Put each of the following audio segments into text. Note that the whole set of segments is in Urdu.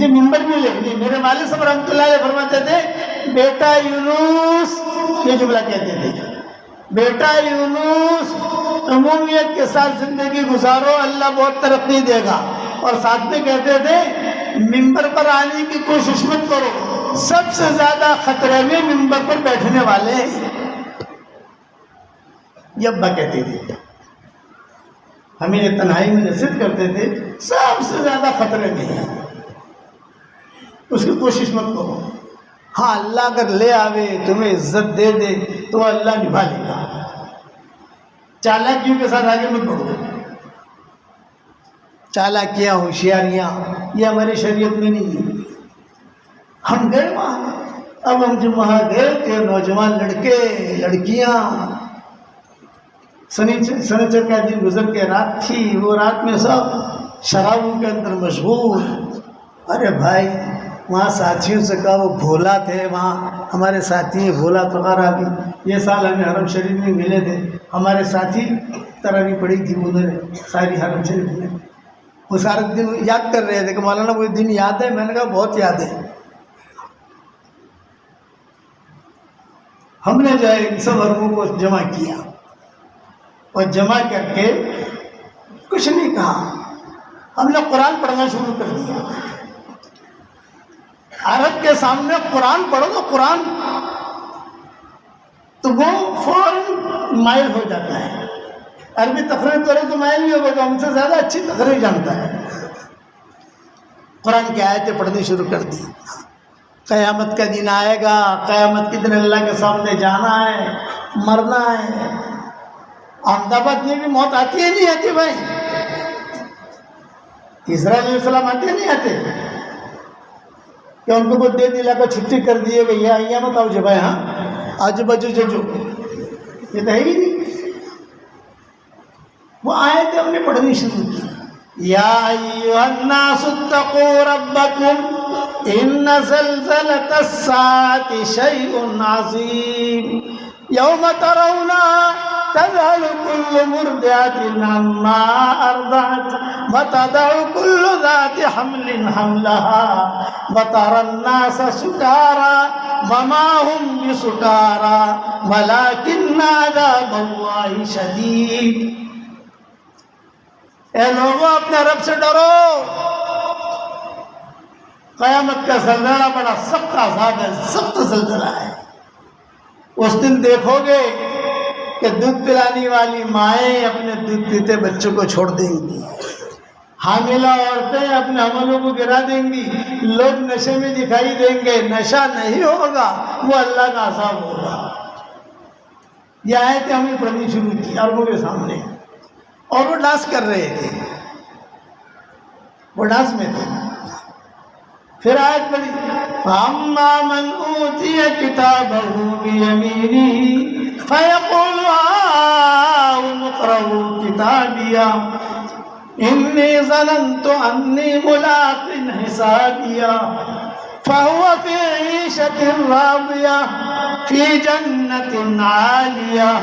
مجھے ممبر ملے نہیں. میرے والد صاحب رحمۃ اللہ علیہ فرماتے تھے بیٹا یونس، یہ جملہ کہتے تھے، بیٹا یونس عمومیت کے ساتھ زندگی گزارو، اللہ بہت ترقی دے گا. اور ساتھ میں کہتے تھے ممبر پر آنے کی کوشش مت کرو، سب سے زیادہ خطرے میں ممبر پر بیٹھنے والے ہیں. یہ ابا کہتے تھے، ہمیں یہ تنہائی میں نصیحت کرتے تھے سب سے زیادہ خطرے میں ہے، اس کی کوشش مت کرو. ہاں اللہ اگر لے آوے تمہیں عزت دے دے تو اللہ نبھا لے گا، چالاکیوں کے ساتھ آگے مت بڑھو. چالاکیاں ہوشیاریاں یہ ہماری شریعت میں نہیں ہے. ہم گئے وہاں، اب ہم جب وہاں گئے کہ نوجوان لڑکے لڑکیاں، سنیچر کا دن گزر کے رات تھی، وہ رات میں سب شرابوں کے اندر مشغول. ارے بھائی وہاں ساتھیوں سے کہا، وہ بھولا تھے وہاں ہمارے ساتھی بھولا تغارا بھی، یہ سال ہمیں حرم شریف میں ملے تھے، ہمارے ساتھی تراویح پڑھی تھی انہوں نے ساری حرم شریف میں. وہ سارے دن یاد کر رہے تھے کہ مولانا وہ دن یاد ہے؟ میں نے کہا بہت یاد ہے. ہم نے جو ہے ان سب عربوں کو جمع کیا اور جمع کر کے کچھ نہیں کہا، ہم نے قرآن پڑھنا شروع کر دیا. عرب کے سامنے قرآن پڑھو تو قرآن تو وہ فوراً مائل ہو جاتا ہے. عربی تقریر کرو تو مائل نہیں ہوگا، ہم سے زیادہ اچھی تقریر جانتا ہے. قرآن کی آیتیں پڑھنی شروع کر دی. قیامت کا دن آئے گا، قیامت کے دن اللہ کے سامنے جانا ہے، مرنا ہے. احمد آباد میں بھی موت آتی ہے نہیں آتی بھائی؟ اسرائیل علیہ السلام آتے نہیں آتے؟ کہ ان کو دے دلا کر چھٹی کر دیے گئی ہے، آئیے مت آؤ جو بھائی، ہاں آج بجو جو یہ تو ہے ہی نہیں. وہ آئے تھے ہم نے پڑھنی شروع کی. یا ایھا الناس اتقوا ربکم ان زلزلۃ الساعۃ شیء عظیم یوم ترونها تذهل كل مرضعة عما أرضعت وتضع كل ذات حمل حملها وترى الناس سكارى وما هم بسكارى ولكن عذاب الله شديد. اے لوگوں اپنے رب سے ڈرو، قیامت کا زلزلہ بڑا سخت عذاب ہے، سخت زلزلہ ہے. اس دن دیکھو گے کہ دودھ پلانے والی مائیں اپنے دودھ پیتے بچوں کو چھوڑ دیں گی، حاملہ عورتیں اپنے حملوں کو گرا دیں گی، لوگ نشے میں دکھائی دیں گے. نشہ نہیں ہوگا، وہ اللہ کا عذاب ہوگا. یہ آیتیں ہمیں پڑھنی شروع کی عربوں کے سامنے، اور وہ ڈانس کر رہے تھے، وہ ڈانس میں تھے. پھر آیت پڑھی فَأَمَّا مَنْ أُوتِيَ كِتَابَهُ بِيَمِينِهِ فَيَقُولُ هَاؤُمُ اقْرَءُوا كِتَابِيَهْ إِنِّي ظَنَنتُ أَنِّي مُلَاقٍ حِسَابِيَهْ فَهُوَ فِي عِيشَةٍ رَاضِيَةٍ فِي جَنَّةٍ عَالِيَةٍ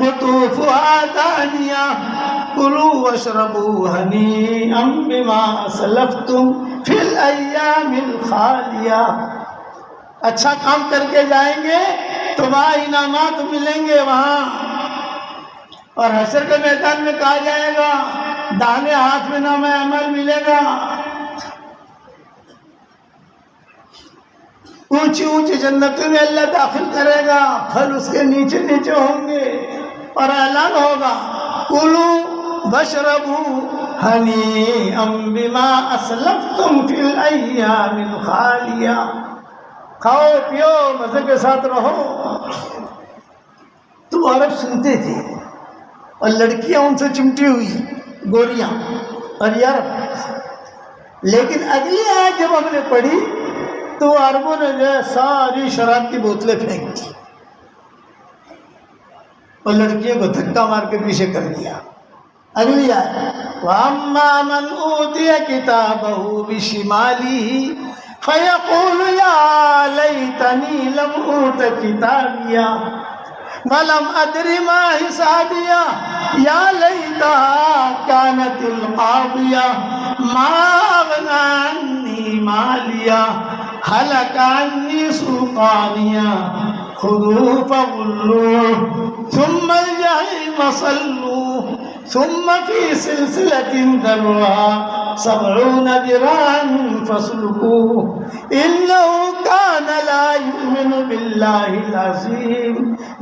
قُطُوفُهَا دَانِيَةٌ كُلُوا وَاشْرَبُوا هَنِيئًا بِمَا أَسْلَفْتُمْ فِي الْأَيَّامِ الْخَالِيَةِ. اچھا کام کر کے جائیں گے تو وہاں انعامات ملیں گے وہاں، اور حشر کے میدان میں کہا جائے گا داہنے ہاتھ میں نام عمل ملے گا. اونچی اونچی جنتوں میں اللہ داخل کرے گا، پھل اس کے نیچے نیچے ہوں گے، اور اعلان ہوگا کلوا واشربوا ہنیئا بما اسلفتم فی الایام الخالیہ. کھاؤ پیو مزے کے ساتھ رہو. تو عرب سنتے تھے، اور لڑکیاں ان سے چمٹی ہوئی گوریاں اور یارب. لیکن اگلی آیت جب ہم نے پڑھی تو عربوں نے جو ہے ساری شراب کی بوتلیں پھینک دی اور لڑکیوں کو دھکا مار کے پیچھے کر دیا. اگلی آیت وَأَمَّا مَنْ أُوتِيَ كِتَابَهُ بِشِمَالِهِ فَيَقُولُ يَا لَيْتَنِي لَمْ أُوتَ كِتَابِيَهْ ولم ادر ما حسابیہ یا لیتہا کانت القاضیہ ما اغنی عنی مالیہ ہلک عنی سلطانیہ خذوہ فغلوہ ثم الجحیم صلوہ ثم فی سلسلۃ ذرعہا 70 ذراعا فاسلکوہ انہ کان لا یؤمن باللہ العظیم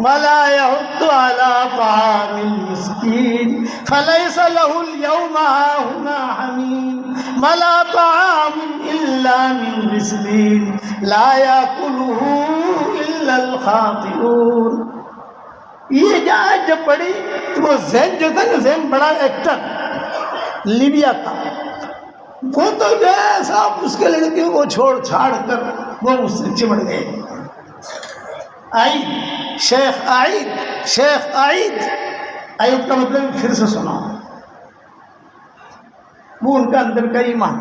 ولا يحض على طعام المسكين فليس له اليوم هاهنا حميم ولا طعام إلا من غسلين لا يأكله إلا الخاطئون. یہ آیت جب پڑھی تو وہ زین جو تھا نا، زین بڑا ایکٹر لیبیا کا، وہ تو جو ہے صاحب اس کے لڑکیوں کو چھوڑ چھاڑ کر وہ اس سے چمڑ گئے. عید شیخ عید، شیخ عید، عید کا مطلب پھر سے سنا، وہ ان کا اندر کا ایمان،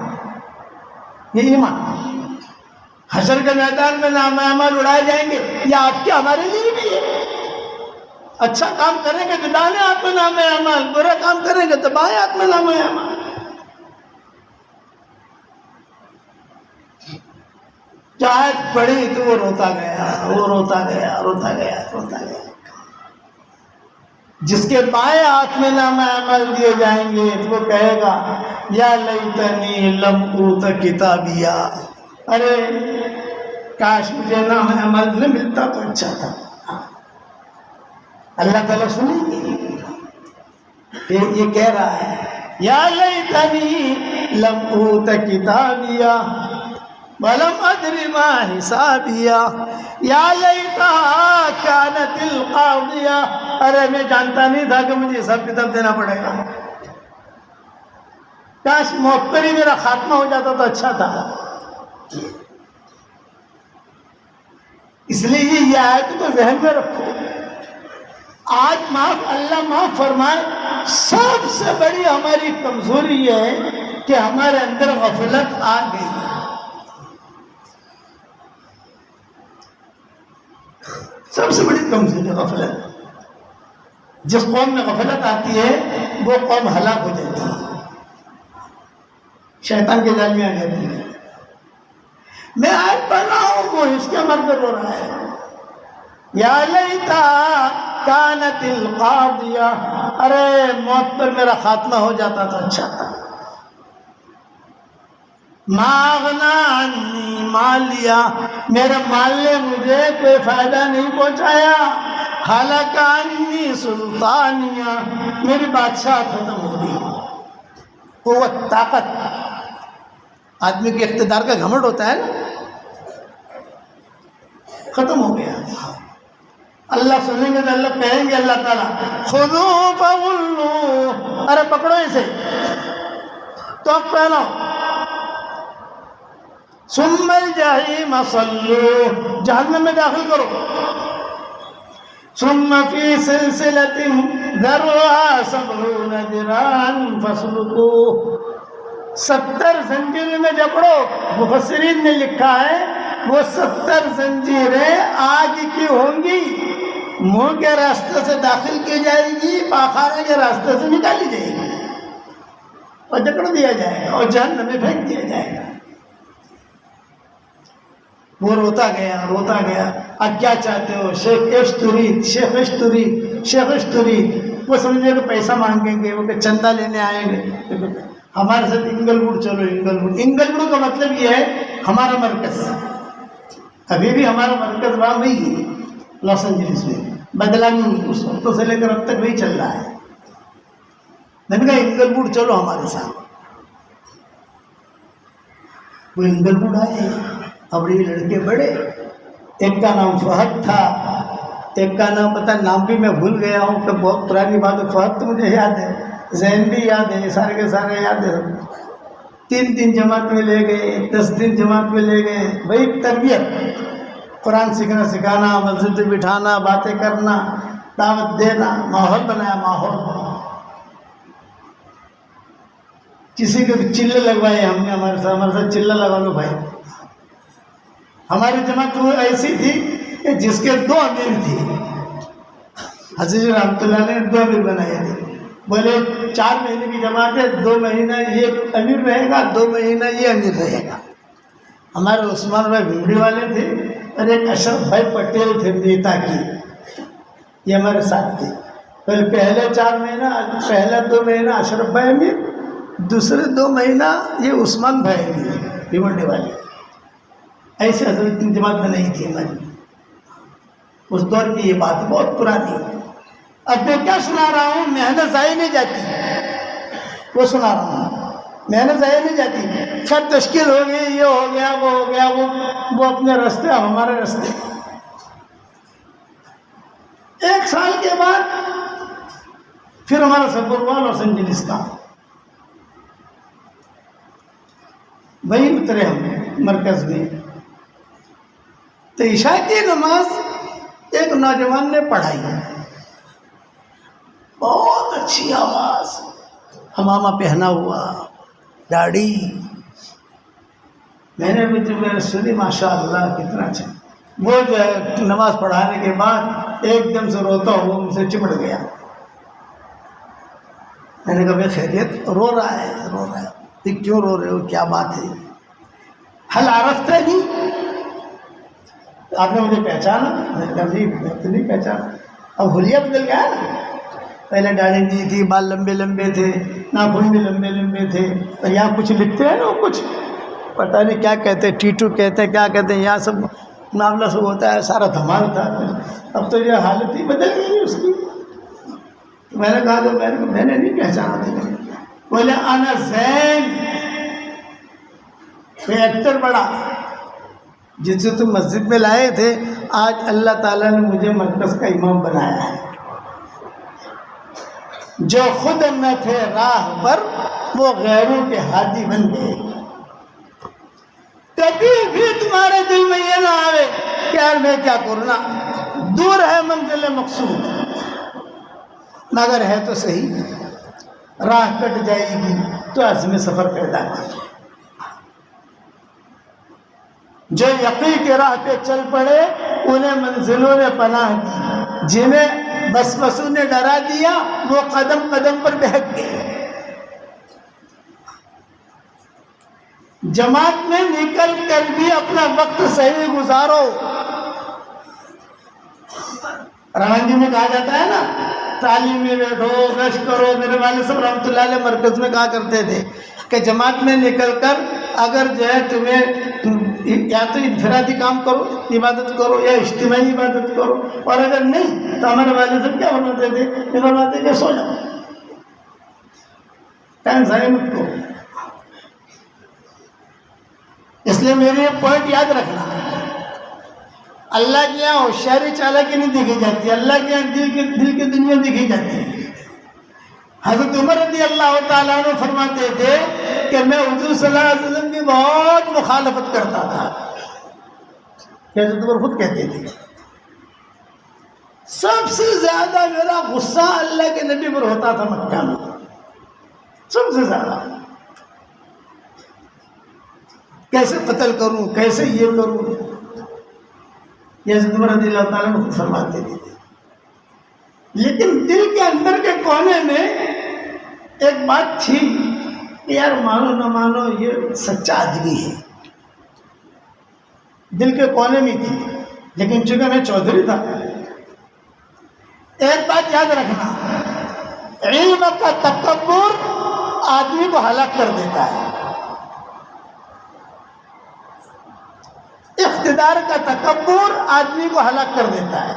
یہ ایمان حشر کے میدان میں نام اعمال اڑائے جائیں گے، یہ آپ کے ہمارے لیے بھی ہے. اچھا کام کریں گے تو دائیں ہاتھ میں نام اعمال، برا کام کریں گے تو بائیں ہاتھ میں نام اعمال. جو آیت پڑھی تو وہ روتا گیا، وہ روتا گیا، روتا گیا، روتا گیا. جس کے بائیں ہاتھ میں نام اعمال دیے جائیں گے تو وہ کہے گا یا لیتنی لم اوت کتابیہ، ارے کاش مجھے نام اعمال نہ ملتا تو اچھا تھا. اللہ تعالیٰ سنیں گے، یہ کہہ رہا ہے یا لیتنی لم اوت کتابیہ ولم ادر ما حسابیہ یا لیتہا کانت القاضیہ، ارے میں جانتا نہیں تھا کہ مجھے حساب کتاب دینا پڑے گا، کاش موت پر ہی میرا خاتمہ ہو جاتا تو اچھا تھا. اس لیے یہ آیت کو ذہن میں رکھو. آج معاف اللہ معاف فرمائے، سب سے بڑی ہماری کمزوری یہ ہے کہ ہمارے اندر غفلت آ گئی. سب سے بڑی کمزوری غفلت. جس قوم میں غفلت آتی ہے وہ قوم ہلاک ہو جاتی ہے، شیطان کے جال میں آ جاتی ہے. میں آج پڑھ رہا ہوں، وہ اس کے مر کر رو رہا ہے یا لیتا کانت القاضیہ، ارے موت پر میرا خاتمہ ہو جاتا تو اچھا تھا. ما اغنی عنی مالیہ، میرے مال نے مجھے کوئی فائدہ نہیں پہنچایا. ہلک عنی سلطانیہ، میری بادشاہ ختم ہو گئی. قوت، طاقت، آدمی کے اقتدار کا گھمنڈ ہوتا ہے نا، ختم ہو گیا. اللہ سنیں گے تو اللہ کہیں گے اللہ تعالیٰ خذوہ فغلوہ، ارے پکڑو اسے تو پہنو. ثم الجحیم صلوہ، جہنم میں داخل کرو. ثم فی سلسلۃ ذرعہا 70 ذراعا فاسلکوہ، 70 زنجیریں میں جکڑو. مفسرین نے لکھا ہے وہ 70 زنجیریں آگ کی ہوں گی، منہ کے راستے سے داخل کی جائے گی، پاخانے کے راستے سے نکالی جائے گی اور جکڑ دیا جائے گا اور جہنم میں پھینک دیا جائے گا. وہ روتا گیا، روتا گیا. اب کیا چاہتے ہو؟ شیخ اشتری، شیخ اشتری، شیخ اشتری. وہ سمجھے کہ پیسہ مانگیں گے، وہ کہ چندہ لینے آئیں گے. ہمارے ساتھ انگل ووڈ چلو. انگل ووڈ، انگل ووڈ کا مطلب یہ ہے ہمارا مرکز. ابھی بھی ہمارا مرکز وہاں نہیں ہے، لاس اینجلس میں، بدلا نہیں. اس وقت سے لے کر اب تک وہی چل رہا ہے. میں نے کہا انگل ووڈ چلو ہمارے ساتھ. وہ انگل ووڈ آئے. اب یہ لڑکے بڑے، ایک کا نام فہد تھا، ایک کا نام پتہ نام بھی میں بھول گیا ہوں کہ بہت پرانی بات ہے. فہد تو مجھے یاد ہے، ذہن بھی یاد ہے، سارے کے سارے یاد ہے. 3 جماعت میں لے گئے، 10 جماعت میں لے گئے. بھائی تربیت، قرآن سیکھنا سکھانا، مسجد بٹھانا، باتیں کرنا، دعوت دینا، ماحول بنایا. ماحول کسی کو چلے لگوائے ہم نے، ہمارے ساتھ چلہ لگا لو بھائی. ہماری جماعت وہ ایسی تھی کہ جس کے 2 امیر تھے، حضرت رحمۃ اللہ نے 2 امیر بنائے تھے. بولے 4 مہینے کی جماعت ہے، 2 مہینہ یہ امیر رہے گا، 2 مہینہ یہ امیر رہے گا. ہمارے عثمان بھائی بھنڈی والے تھے اور ایک اشرف بھائی پٹیل تھے نیتا کی، یہ ہمارے ساتھ تھے. پہلے 4 مہینہ، پہلا 2 مہینہ اشرف بھائی امیر، دوسرے 2 مہینہ یہ عثمان بھائی امیر بھیونڈی والے. ایسے حضرت کی جماعت میں نہیں تھی ہماری. اس دور کی یہ بات بہت پرانی ہے. اب میں کیا سنا رہا ہوں، محنت ضائع نہیں جاتی، وہ سنا رہا ہوں، محنت ضائع نہیں جاتی. خیر تشکیل ہو گئی، یہ ہو گیا، وہ ہو گیا، وہ اپنے راستے، ہمارے راستے. 1 سال کے بعد پھر ہمارا سفر ہوا لاس اینجلس کا. وہیں اترے ہم مرکز میں. تو عشاء کی نماز ایک نوجوان نے پڑھائی، بہت اچھی آواز، عمامہ پہنا ہوا، داڑھی. میں نے بھی تمہیں سنی، ماشاء اللہ کتنا اچھا. وہ جو ہے نماز پڑھانے کے بعد ایک دم سے روتا ہوا مجھ سے چمٹ گیا. میں نے کہا بھائی خیریت؟ رو رہا ہے، رو رہا ہے. یہ کیوں رو رہے ہو، کیا بات ہے؟ حل عرفت نہیں، آپ نے مجھے پہچانا؟ میں نے کہا جی میں تو نہیں پہچانا. اب حلیہ بدل گیا نا، پہلے داڑھی نہیں تھی، بال لمبے لمبے تھے، ناخن بھی لمبے لمبے تھے. اور یہاں کچھ لکھتے ہیں نا، کچھ پتہ نہیں کیا کہتے ہیں، ٹیٹو کہتے ہیں، کیا کہتے ہیں، یہاں سب معاملہ سب ہوتا ہے، سارا دھمال تھا. اب تو یہ حالت ہی بدل گئی اس کی. میں نے کہا تو میں نے نہیں پہچانا تھا. بولے انا زین، کوئی ایکٹر بڑا جس سے تم مسجد میں لائے تھے، آج اللہ تعالیٰ نے مجھے مرکز کا امام بنایا ہے. جو خود نہ تھے راہ پر، وہ غیروں کے ہادی بن گئے. کبھی بھی تمہارے دل میں یہ نہ آئے کہ یار میں کیا کرنا، دور ہے منزل مقصود، مگر ہے تو صحیح. راہ کٹ جائے گی تو عزم سفر پیدا کر. جو یقین کے راہ پہ چل پڑے انہیں منزلوں نے پناہ دی، جنہیں وسوسوں نے ڈرا دیا وہ قدم قدم پر بہک گئے. جماعت میں نکل کر بھی اپنا وقت صحیح گزارو. روانگی میں کہا جاتا ہے نا، تعلیم میں بیٹھو، رش کرو. میرے والد صاحب رحمۃ اللہ علیہ مرکز میں کہا کرتے تھے کہ جماعت میں نکل کر اگر جو ہے تمہیں یا تو انفرادی کام کرو، عبادت کرو، یا اجتماعی عبادت کرو، اور اگر نہیں تو ہمارے والد صاحب کیا فرماتے تھے؟ یہ فرماتے کہ سو جاؤ، ٹائم ضائع مت کرو. اس لیے میرے یہ پوائنٹ یاد رکھنا، اللہ کے یہاں ہوشیاری چالاکی نہیں دیکھی جاتی، اللہ کے یہاں دل کی دنیا دیکھی جاتی ہے. حضرت عمر رضی اللہ تعالیٰ عنہ فرماتے تھے کہ میں حضور صلی اللہ علیہ وسلم کی بہت مخالفت کرتا تھا. حضرت عمر خود کہتے تھے سب سے زیادہ میرا غصہ اللہ کے نبی پر ہوتا تھا مکہ میں، سب سے زیادہ. کیسے قتل کروں، کیسے یہ کروں، یہ حضرت عمر رضی اللہ تعالیٰ عنہ خود فرماتے تھے. لیکن دل کے اندر کے کونے میں ایک بات تھی کہ یار مانو نہ مانو یہ سچا آدمی ہے، دل کے کونے میں تھی. لیکن چونکہ میں چودھری تھا، ایک بات یاد رکھنا، علم کا تکبر آدمی کو ہلاک کر دیتا ہے، اقتدار کا تکبر آدمی کو ہلاک کر دیتا ہے،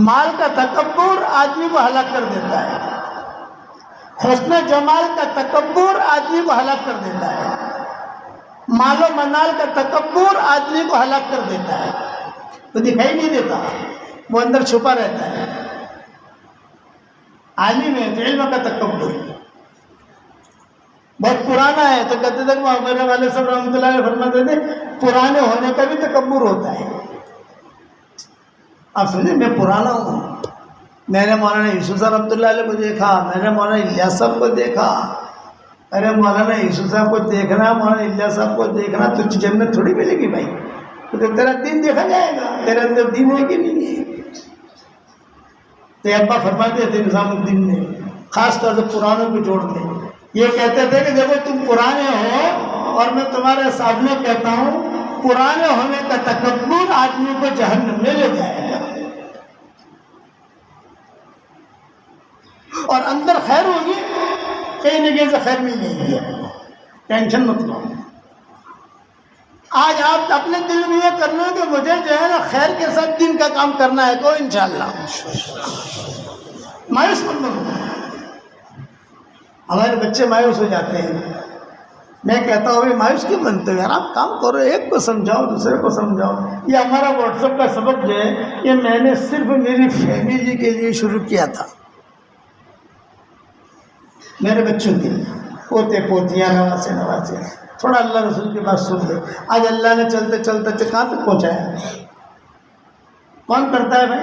مال کا تکبر آدمی کو ہلاک کر دیتا ہے، حسن جمال کا تکبر آدمی کو ہلاک کر دیتا ہے، مال و منال کا تکبر آدمی کو ہلاک کر دیتا ہے. تو دکھائی نہیں دیتا، وہ اندر چھپا رہتا ہے. عالم ہے تو علم کا تکبر بہت پرانا ہے. تو کہتے تک میرے والد صاحب رحمۃ اللہ علیہ فرماتے تھے پرانے ہونے کا بھی تکبر ہوتا ہے. آپ سمجھیں میں پرانا ہوں، میں نے مولانا یوسف صاحب رحمۃ اللہ علیہ کو دیکھا، میں نے مولانا الیاس صاحب کو دیکھا. ارے مولانا یوسف صاحب کو دیکھنا، مولانا الیاس صاحب کو دیکھنا تو جنت تھوڑی ملے گی بھائی. تو تیرا دین دیکھا جائے گا، تیرے اندر دین ہے کہ نہیں ہے. تو ابا فرماتے تھے نظام الدین نے، خاص طور سے پرانوں کو جوڑ دیں، یہ کہتے تھے کہ دیکھو تم پرانے ہو اور میں تمہارے سامنے کہتا ہوں پرانے ہونے کا تکبر آدمی کو جہنم میں لے جائے گا، اور اندر خیر ہوگی کہیں نہ کہیں سے خیر مل جائے گی، ٹینشن مت لو۔ آج آپ اپنے دل میں یہ کر لو کہ مجھے جو ہے نا خیر کے ساتھ دین کا کام کرنا ہے تو انشاءاللہ مایوس مت بنو۔ ہمارے بچے مایوس ہو جاتے ہیں، میں کہتا ہوں مایوس کیوں بنتے ہو یار، آپ کام کرو، ایک کو سمجھاؤ دوسرے کو سمجھاؤ۔ یہ ہمارا واٹس ایپ کا سبق جو ہے یہ میں نے صرف میری فیملی کے لیے شروع کیا تھا، میرے بچوں کے لیے، پوتے پوتیاں نواسے نواسے، تھوڑا اللہ رسول کی بات سن لے۔ آج اللہ نے چلتے چلتے کہاں تک پہنچایا، کون کرتا ہے بھائی؟